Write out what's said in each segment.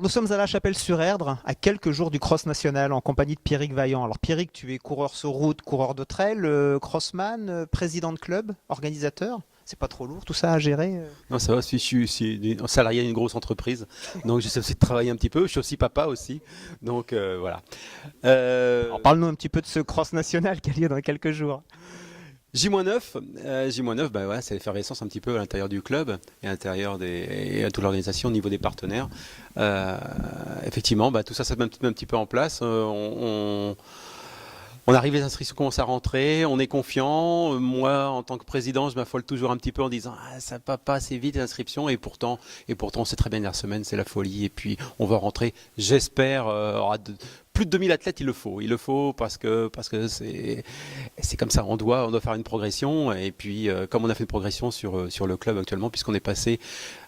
Nous sommes à La Chapelle-sur-Erdre, à quelques jours du Cross National, en compagnie de Pierrick Vaillant. Alors Pierrick, tu es coureur sur route, coureur de trail, crossman, président de club, organisateur. C'est pas trop lourd tout ça à gérer? Non, ça va, je suis un salarié d'une grosse entreprise, donc j'essaie aussi de travailler un petit peu. Je suis aussi papa aussi, donc voilà. Alors Euh, parle-nous un petit peu de ce Cross National qui a lieu dans quelques jours. J-9, J-9, bah ouais, c'est l'effervescence un petit peu à l'intérieur du club et à l'intérieur et à toute l'organisation au niveau des partenaires. Euh, Effectivement, bah, tout ça, ça se met un petit peu en place. On arrive, les inscriptions commencent à rentrer, on est confiant. Moi, en tant que président, je m'affole toujours un petit peu en disant ah, ça va pas assez vite les inscriptions et pourtant, c'est très bien la semaine, c'est la folie et puis on va rentrer. J'espère plus de 2000 athlètes, il le faut parce que c'est comme ça. On doit faire une progression et puis comme on a fait une progression sur le club actuellement, puisqu'on est passé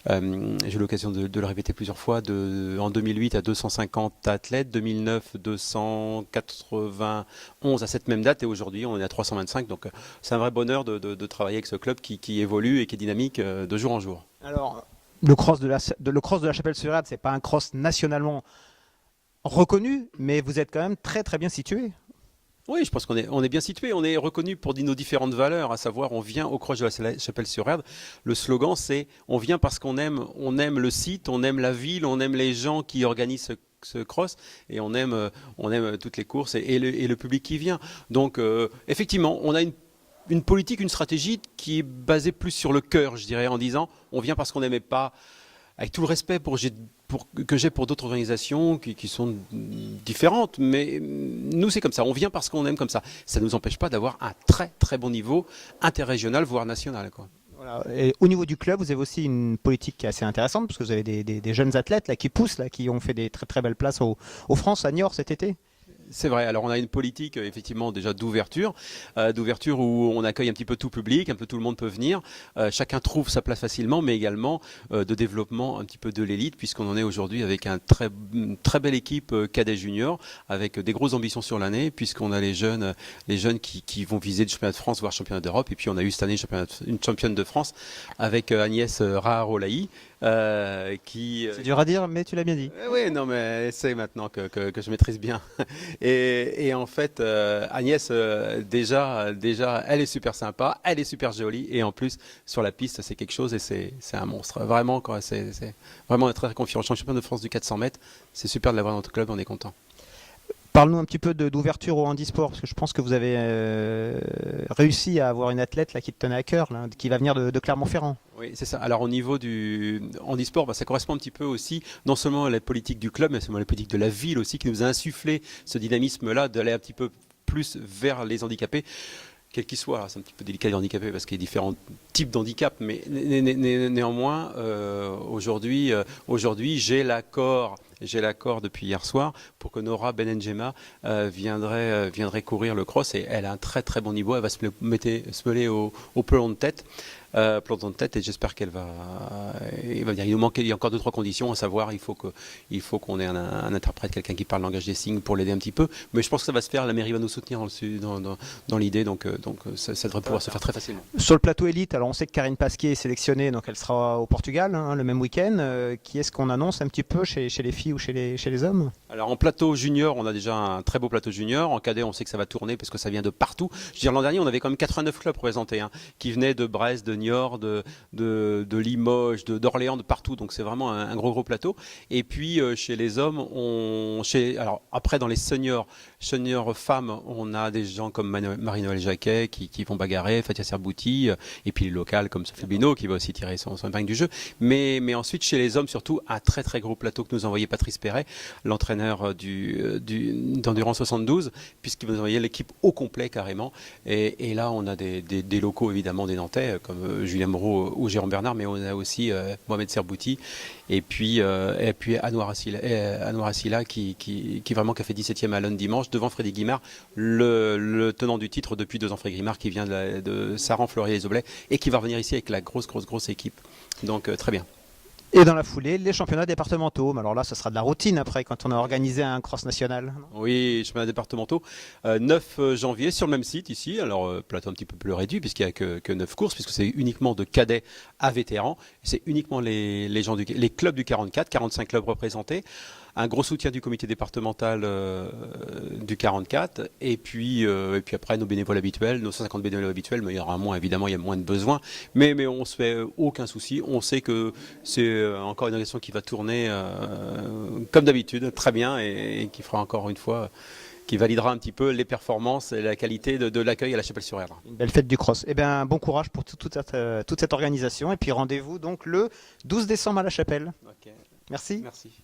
j'ai eu l'occasion de le répéter plusieurs fois, en 2008 à 250 athlètes, 2009 291 à cette même date et aujourd'hui on est à 325. Donc c'est un vrai bonheur de travailler avec ce club qui évolue et qui est dynamique de jour en jour. Alors, le cross de la Chapelle-sur-Erdre, c'est pas un cross nationalement reconnu, mais vous êtes quand même très très bien situé. Oui, je pense qu'on est bien situé, on est reconnu pour nos différentes valeurs, à savoir on vient au Croche de la Chapelle-sur-Erdre. Le slogan c'est on vient parce qu'on aime le site, on aime la ville, on aime les gens qui organisent ce cross et on aime toutes les courses et le public qui vient. Donc effectivement, on a une politique, une stratégie qui est basée plus sur le cœur, je dirais, en disant on vient parce qu'on n'aimait pas, avec tout le respect que j'ai pour d'autres organisations qui sont différentes, mais nous c'est comme ça, on vient parce qu'on aime comme ça. Ça ne nous empêche pas d'avoir un très très bon niveau interrégional, voire national, quoi. Voilà. Et au niveau du club, vous avez aussi une politique qui est assez intéressante, parce que vous avez des jeunes athlètes là, qui poussent, là, qui ont fait des très très belles places au France, à Niort cet été. C'est vrai. Alors on a une politique effectivement déjà d'ouverture où on accueille un petit peu tout public, un peu tout le monde peut venir. Chacun trouve sa place facilement, mais également de développement un petit peu de l'élite, puisqu'on en est aujourd'hui avec une très belle équipe cadet junior, avec des grosses ambitions sur l'année, puisqu'on a les jeunes qui vont viser le championnat de France, voire championnat d'Europe. Et puis on a eu cette année une championne de France avec Agnès Raharolaï. Qui, C'est dur à dire, mais tu l'as bien dit. oui, non, mais c'est maintenant que je maîtrise bien. Et en fait, Agnès, déjà, elle est super sympa, elle est super jolie, et en plus, sur la piste, c'est quelque chose, et c'est un monstre. Vraiment, quoi, c'est vraiment très confiant. Champion de France du 400 mètres, c'est super de l'avoir dans notre club, on est content. Parle-nous un petit peu d'ouverture au handisport, parce que je pense que vous avez réussi à avoir une athlète là, qui te tenait à cœur, là, qui va venir de Clermont-Ferrand. Oui, c'est ça. Alors au niveau du handisport, bah, ça correspond un petit peu aussi, non seulement à la politique du club, mais à la politique de la ville aussi, qui nous a insufflé ce dynamisme-là, d'aller un petit peu plus vers les handicapés. Quel qu'il soit, c'est un petit peu délicat les handicapés parce qu'il y a différents types d'handicap, mais néanmoins, aujourd'hui, j'ai l'accord depuis hier soir pour que Nora Benenjema viendrait courir le cross et elle a un très très bon niveau. Elle va se mêler au peloton de tête et j'espère il y a encore deux trois conditions, à savoir il faut qu'on ait un interprète, quelqu'un qui parle le langage des signes pour l'aider un petit peu, mais je pense que ça va se faire. La mairie va nous soutenir dans l'idée, donc ça devrait pouvoir se faire très facilement. Sur le plateau élite, alors on sait que Karine Pasquier est sélectionnée, donc elle sera au Portugal hein, le même week-end. Qui est-ce qu'on annonce un petit peu chez les filles ou chez les hommes? Alors en plateau junior, on a déjà un très beau plateau junior. En cadet, on sait que ça va tourner parce que ça vient de partout. Je veux dire, l'an dernier, on avait quand même 89 clubs représentés, hein, qui venaient de Brest, de Niort, de Limoges, d'Orléans, de partout. Donc c'est vraiment un gros plateau. Et puis chez les hommes, alors après dans les seniors femmes, on a des gens comme Marie-Noël Jacquet qui vont bagarrer, Fatia Serbouti, et puis les locales comme Sophie Bino qui va aussi tirer son épingle du jeu. Mais ensuite chez les hommes surtout un très très gros plateau que nous envoyait Patrice Perret, l'entraîneur d'Endurance 72, puisqu'il nous envoyait l'équipe au complet carrément. Et là on a des locaux évidemment des Nantais comme Julien Moreau ou Jérôme Bernard, mais on a aussi Mohamed Serbouti et puis Anouar Assila qui vraiment qui a fait 17e à Londres dimanche devant Freddy Guimard, le tenant du titre depuis 2 ans. Freddy Guimard qui vient de Saran, Fleury les Oblais et qui va revenir ici avec la grosse équipe. Donc très bien. Et dans la foulée, les championnats départementaux. Mais alors là, ce sera de la routine après, quand on a organisé un cross national. Oui, championnats départementaux, 9 janvier sur le même site ici. Alors plateau un petit peu plus réduit puisqu'il n'y a que 9 courses, puisque c'est uniquement de cadets à vétérans. C'est uniquement les clubs du 44, 45 clubs représentés. Un gros soutien du comité départemental du 44 et puis après nos bénévoles habituels, nos 150 bénévoles habituels, mais il y aura moins évidemment, il y a moins de besoins, mais on se fait aucun souci, on sait que c'est encore une organisation qui va tourner comme d'habitude très bien et qui fera encore une fois qui validera un petit peu les performances et la qualité de l'accueil à la Chapelle-sur-Erdre. Une belle fête du cross. Eh bien, bon courage pour toute cette organisation. Et puis rendez-vous donc le 12 décembre à la Chapelle. Okay. Merci. Merci.